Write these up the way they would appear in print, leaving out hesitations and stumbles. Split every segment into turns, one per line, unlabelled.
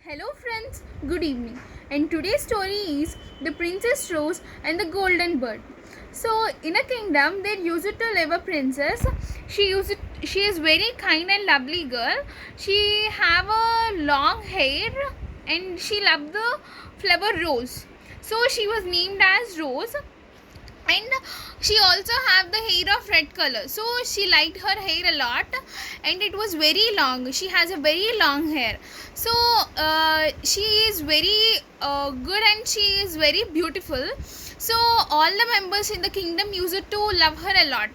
Hello friends, good evening. And today's story is The Princess Rose and the Golden Bird. So in a kingdom there used to live a princess. She is very kind and lovely girl. She have a long hair and she loved the flower rose. So she was named as Rose, and she also have the hair of red color, so she liked her hair a lot, and it was very long. She has a very long hair, so she is very good and she is very beautiful. So all the members in the kingdom used to love her a lot.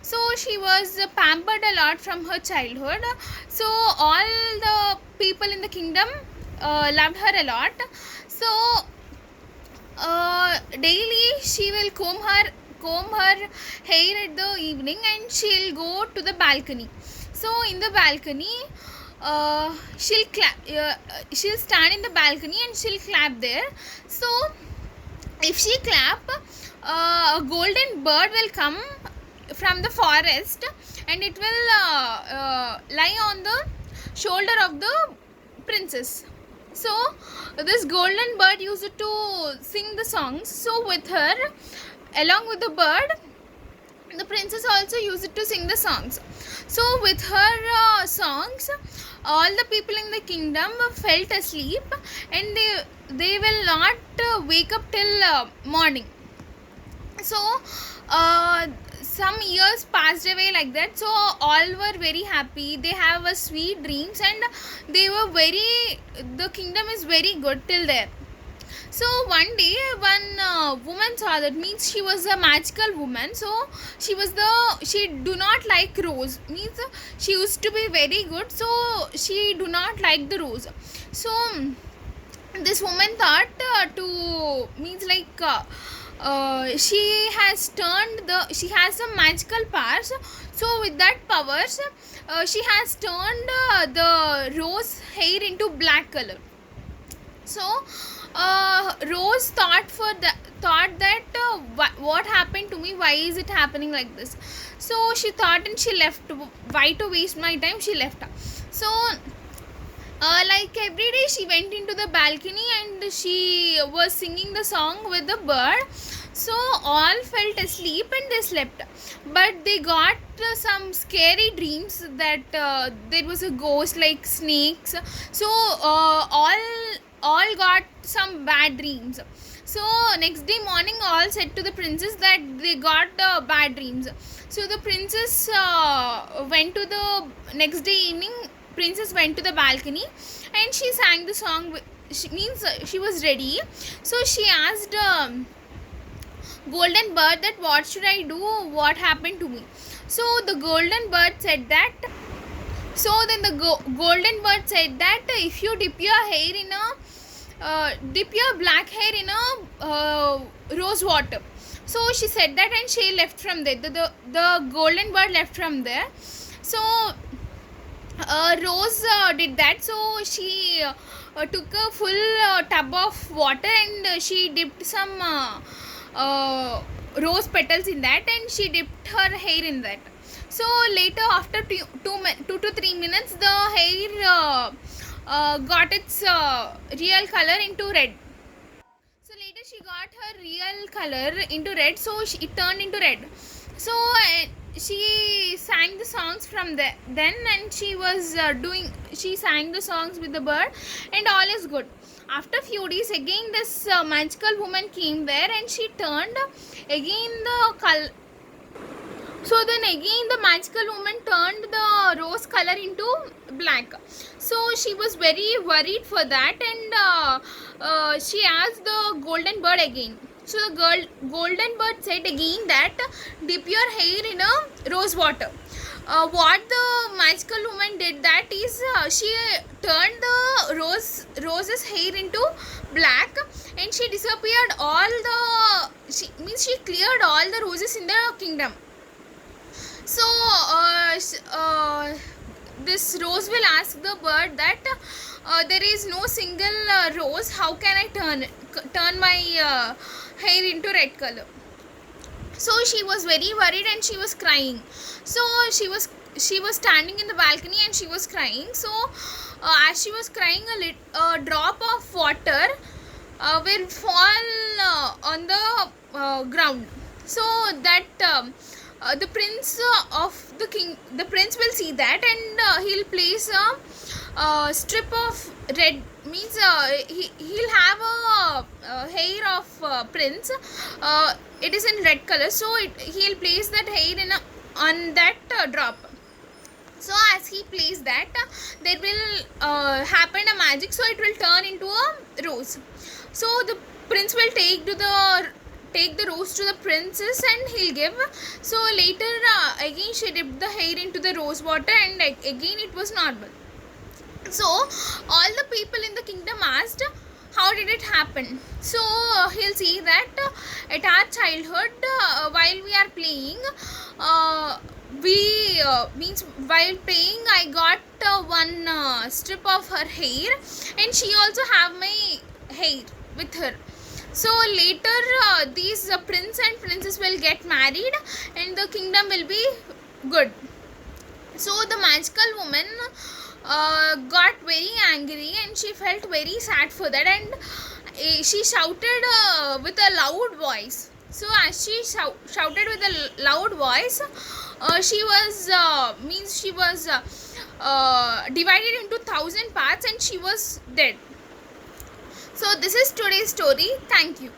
So she was pampered a lot from her childhood, so all the people in the kingdom loved her a lot. So daily she will comb her hair at the evening, and she'll go to the balcony. So in the balcony, she'll stand in the balcony and she'll clap there. So if she clap, a golden bird will come from the forest, and it will lie on the shoulder of the princess. So this golden bird used to sing the songs. So with her, along with the bird, the princess also used to sing the songs. So with her songs, all the people in the kingdom felt asleep, and they will not wake up till morning. So some years passed away like that, so all were very happy. They have a sweet dreams, and the kingdom is very good till there. So one day one woman saw that, means she was a magical woman. So she do not like rose, means she used to be very good, so she do not like the rose. So this woman thought to means like she has some magical powers. So with that powers, she has turned the rose hair into black color. So Rose thought that what happened to me, why is it happening like this? So she thought and she left. Why to waste my time? She left. So like every day she went into the balcony and she was singing the song with the bird. So all felt asleep and they slept, but they got some scary dreams that there was a ghost like snakes. So all got some bad dreams. So next day morning, all said to the princess that they got bad dreams. So the princess went to the next day evening. Princess went to the balcony and she sang the song. She was ready. So she asked golden bird that what should I do? What happened to me? So the golden bird said that. So then the golden bird said that if you dip your black hair in a rose water. So she said that and she left from there. The golden bird left from there. So Rose did that. So she took a full tub of water and she dipped some rose petals in that, and she dipped her hair in that. So later, after 2 to 3 minutes, the hair got its real color into red. So later she got her real color into red, so it turned into red. So she sang the songs from then, and she sang the songs with the bird, and all is good. After few days, again this magical woman came there, and she turned again the color. So then again the magical woman turned the rose color into black. So she was very worried for that, and she asked the golden bird again. So the golden bird said again that dip your hair in a rose water. What the magical woman did, that is she turned the rose's hair into black, and she disappeared she cleared all the roses in the kingdom. So this rose will ask the bird that there is no single rose. How can I turn my hair into red color? So she was very worried and she was crying. So she was standing in the balcony and she was crying. So as she was crying, a drop of water will fall on the ground. So that the prince the prince will see that, and he'll place a strip of red, means he'll have a hair of prince. It is in red color, so he'll place that hair on that drop. So as he plays that, there will happen a magic, so it will turn into a rose. So the prince will take the rose to the princess, and he'll give. So later, again she dipped the hair into the rose water, and again it was normal. So all the people in the kingdom asked, how did it happen? So he'll see that at our childhood, while we are playing, means while playing, I got one strip of her hair, and she also have my hair with her. So later, these prince and princess will get married, and the kingdom will be good. So the magical woman got very angry, and she felt very sad for that, and she shouted with a loud voice. So as she shouted with a loud voice, she was divided into 1,000 parts, and she was dead. So this is today's story. Thank you.